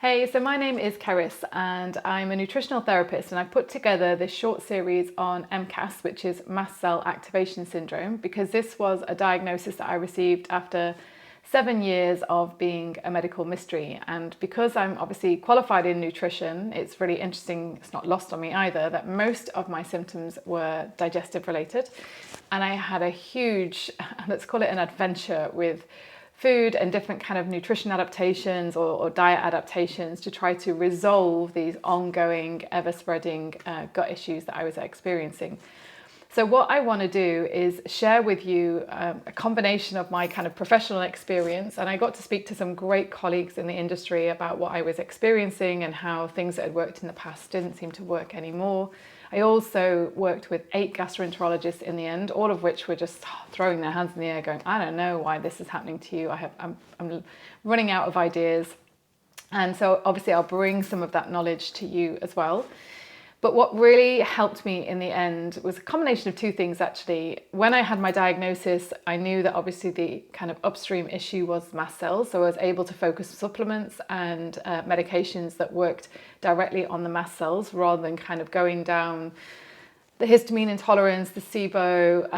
Hey, so my name is Keris and I'm a nutritional therapist, and I put together this short series on MCAS, which is Mast Cell Activation Syndrome, because this was a diagnosis that I received after 7 years of being a medical mystery. And because I'm obviously qualified in nutrition, it's really interesting, it's not lost on me either, that most of my symptoms were digestive related. And I had a huge, let's call it an adventure with food and different kind of nutrition adaptations or diet adaptations to try to resolve these ongoing, ever-spreading gut issues that I was experiencing. So what I want to do is share with you a combination of my kind of professional experience, and I got to speak to some great colleagues in the industry about what I was experiencing and how things that had worked in the past didn't seem to work anymore. I also worked with 8 gastroenterologists in the end, all of which were just throwing their hands in the air going, I don't know why this is happening to you. I'm running out of ideas. And so obviously I'll bring some of that knowledge to you as well. But what really helped me in the end was a combination of 2 things, actually. When I had my diagnosis, I knew that obviously the kind of upstream issue was mast cells. So I was able to focus supplements and medications that worked directly on the mast cells rather than kind of going down the histamine intolerance, the SIBO,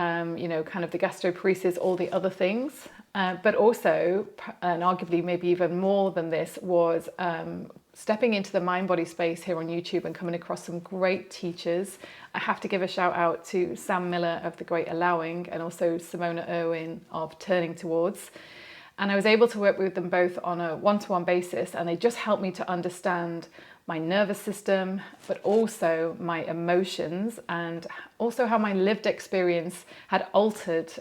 kind of the gastroparesis, all the other things. But also, and arguably maybe even more than this, was stepping into the mind-body space here on YouTube and coming across some great teachers. I have to give a shout out to Sam Miller of The Great Allowing and also Simona Irwin of Turning Towards. And I was able to work with them both on a one-to-one basis, and they just helped me to understand my nervous system, but also my emotions, and also how my lived experience had altered,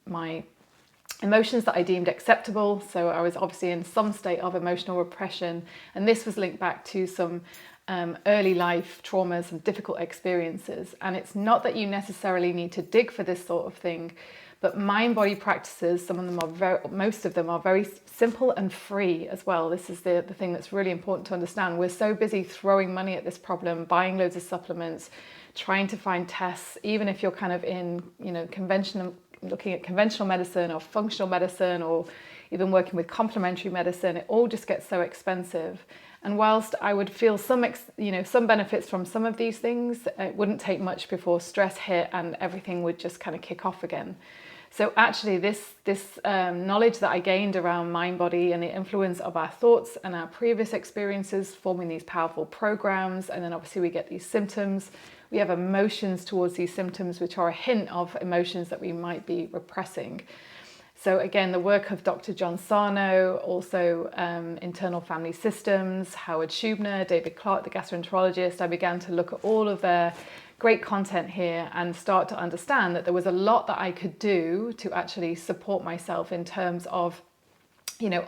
my emotions that I deemed acceptable. So I was obviously in some state of emotional repression, and this was linked back to some early life traumas and difficult experiences. And it's not that you necessarily need to dig for this sort of thing, but mind-body practices, most of them are very simple and free as well. This is the thing that's really important to understand. We're so busy throwing money at this problem, buying loads of supplements, trying to find tests, even if you're kind of in, looking at conventional medicine or functional medicine or even working with complementary medicine, it all just gets so expensive. And whilst I would feel some benefits from some of these things, it wouldn't take much before stress hit and everything would just kind of kick off again. So actually this knowledge that I gained around mind body and the influence of our thoughts and our previous experiences forming these powerful programs, and then obviously we get these symptoms. We have emotions towards these symptoms, which are a hint of emotions that we might be repressing. So again, the work of Dr. John Sarno, also internal family systems, Howard Schubner, David Clark, the gastroenterologist, I began to look at all of their great content here and start to understand that there was a lot that I could do to actually support myself in terms of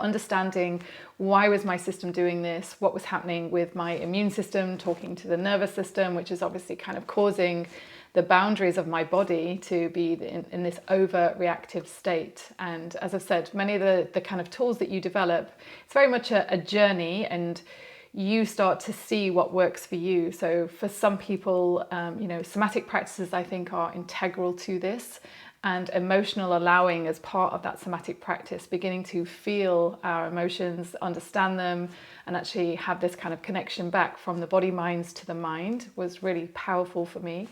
understanding why was my system doing this, what was happening with my immune system, talking to the nervous system, which is obviously kind of causing the boundaries of my body to be in this overreactive state. And as I've said, many of the kind of tools that you develop, it's very much a journey, and you start to see what works for you. So for some people, somatic practices I think are integral to this, and emotional allowing as part of that somatic practice, beginning to feel our emotions, understand them, and actually have this kind of connection back from the body minds to the mind was really powerful for me.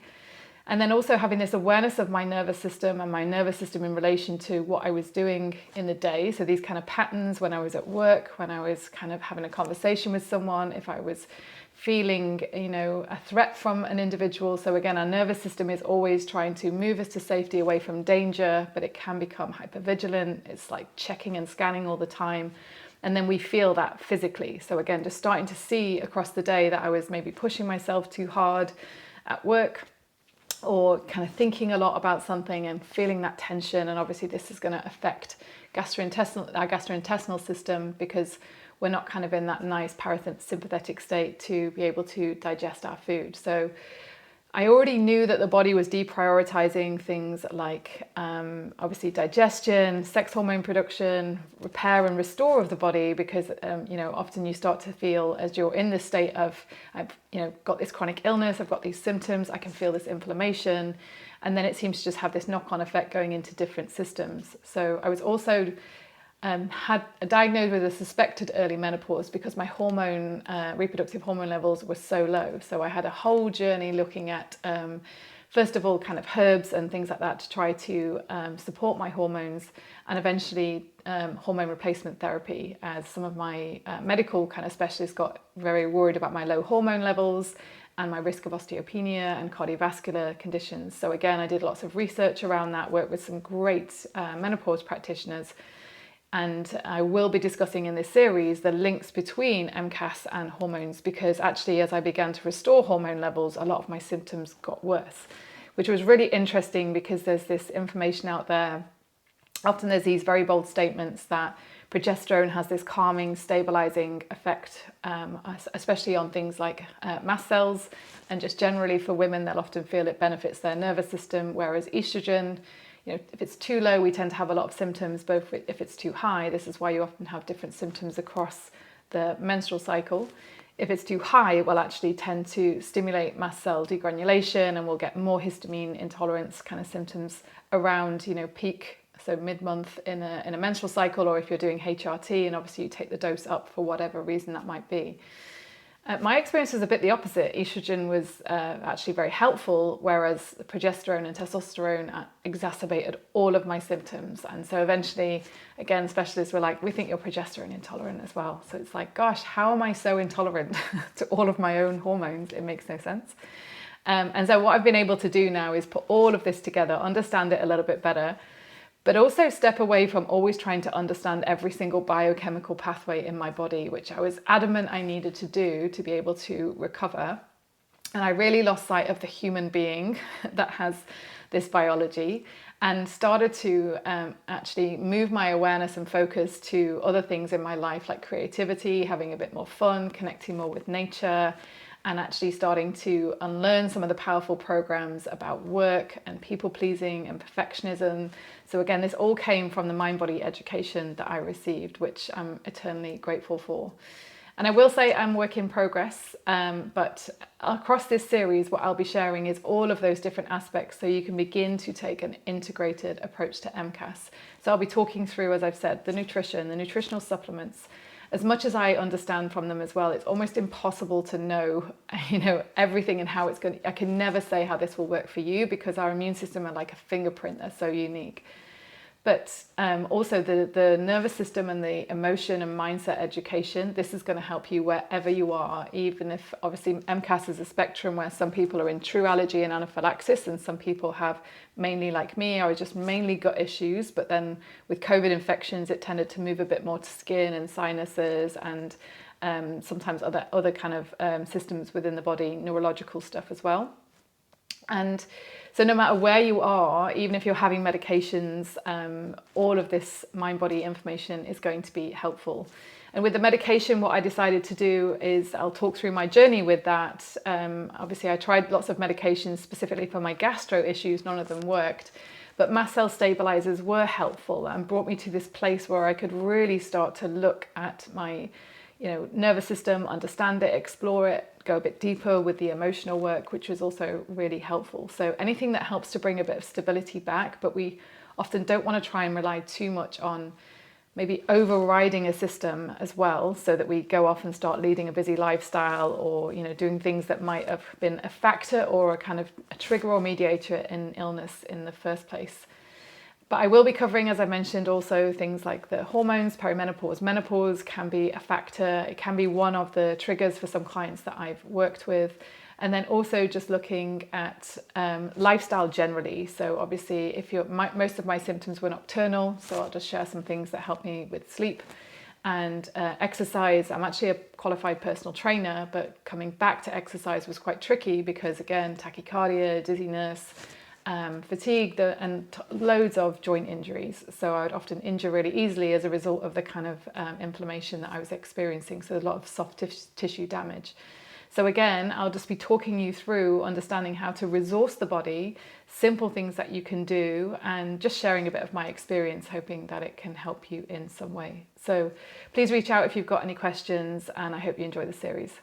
And then also having this awareness of my nervous system and my nervous system in relation to what I was doing in the day. So these kind of patterns when I was at work, when I was kind of having a conversation with someone, if I was feeling, a threat from an individual. So again, our nervous system is always trying to move us to safety, away from danger, but it can become hypervigilant. It's like checking and scanning all the time. And then we feel that physically. So again, just starting to see across the day that I was maybe pushing myself too hard at work, or kind of thinking a lot about something and feeling that tension. And obviously this is going to affect our gastrointestinal system, because we're not kind of in that nice parasympathetic state to be able to digest our food. So I already knew that the body was deprioritizing things like obviously digestion, sex hormone production, repair and restore of the body, because often you start to feel, as you're in this state of I've got this chronic illness, I've got these symptoms, I can feel this inflammation, and then it seems to just have this knock-on effect going into different systems. So I was also had diagnosed with a suspected early menopause because my reproductive hormone levels were so low. So I had a whole journey looking at, first of all, kind of herbs and things like that to try to support my hormones, and eventually hormone replacement therapy, as some of my medical kind of specialists got very worried about my low hormone levels and my risk of osteopenia and cardiovascular conditions. So again, I did lots of research around that, worked with some great menopause practitioners. And I will be discussing in this series the links between MCAS and hormones, because actually as I began to restore hormone levels, a lot of my symptoms got worse, which was really interesting because there's this information out there. Often there's these very bold statements that progesterone has this calming, stabilizing effect, especially on things like mast cells, and just generally for women, they'll often feel it benefits their nervous system, whereas estrogen, if it's too low, we tend to have a lot of symptoms, both if it's too high. This is why you often have different symptoms across the menstrual cycle. If it's too high, it will actually tend to stimulate mast cell degranulation, and we'll get more histamine intolerance kind of symptoms around, peak, so mid-month in a menstrual cycle, or if you're doing HRT, and obviously you take the dose up for whatever reason that might be. My experience was a bit the opposite. Estrogen was actually very helpful, whereas progesterone and testosterone exacerbated all of my symptoms. And so eventually, again, specialists were like, we think you're progesterone intolerant as well. So it's like, gosh, how am I so intolerant to all of my own hormones? It makes no sense. And so what I've been able to do now is put all of this together, understand it a little bit better, but also step away from always trying to understand every single biochemical pathway in my body, which I was adamant I needed to do to be able to recover. And I really lost sight of the human being that has this biology, and started to actually move my awareness and focus to other things in my life, like creativity, having a bit more fun, connecting more with nature, and actually starting to unlearn some of the powerful programs about work and people pleasing and perfectionism. So again, this all came from the mind-body education that I received, which I'm eternally grateful for. And I will say I'm work in progress, but across this series, what I'll be sharing is all of those different aspects, so you can begin to take an integrated approach to MCAS. So I'll be talking through, as I've said, the nutrition, the nutritional supplements. As much as I understand from them as well, it's almost impossible to know, everything and how it's going to, I can never say how this will work for you, because our immune system are like a fingerprint, they're so unique. But also the nervous system and the emotion and mindset education, this is going to help you wherever you are, even if obviously MCAS is a spectrum where some people are in true allergy and anaphylaxis, and some people have, mainly like me, I was just mainly gut issues, but then with COVID infections, it tended to move a bit more to skin and sinuses, and sometimes other kind of systems within the body, neurological stuff as well. And so no matter where you are, even if you're having medications, all of this mind-body information is going to be helpful. And with the medication, what I decided to do is I'll talk through my journey with that. Obviously, I tried lots of medications specifically for my gastro issues. None of them worked. But mast cell stabilizers were helpful and brought me to this place where I could really start to look at my nervous system, understand it, explore it, go a bit deeper with the emotional work, which was also really helpful. So anything that helps to bring a bit of stability back, but we often don't want to try and rely too much on maybe overriding a system as well, so that we go off and start leading a busy lifestyle, or doing things that might have been a factor or a kind of a trigger or mediator in illness in the first place. But I will be covering, as I mentioned, also things like the hormones, perimenopause, menopause can be a factor. It can be one of the triggers for some clients that I've worked with. And then also just looking at lifestyle generally. So obviously, most of my symptoms were nocturnal, so I'll just share some things that help me with sleep and exercise. I'm actually a qualified personal trainer, but coming back to exercise was quite tricky because, again, tachycardia, dizziness, fatigue, and loads of joint injuries. So I would often injure really easily as a result of the kind of inflammation that I was experiencing. So a lot of soft tissue damage. So again, I'll just be talking you through understanding how to resource the body, simple things that you can do, and just sharing a bit of my experience, hoping that it can help you in some way. So please reach out if you've got any questions, and I hope you enjoy the series.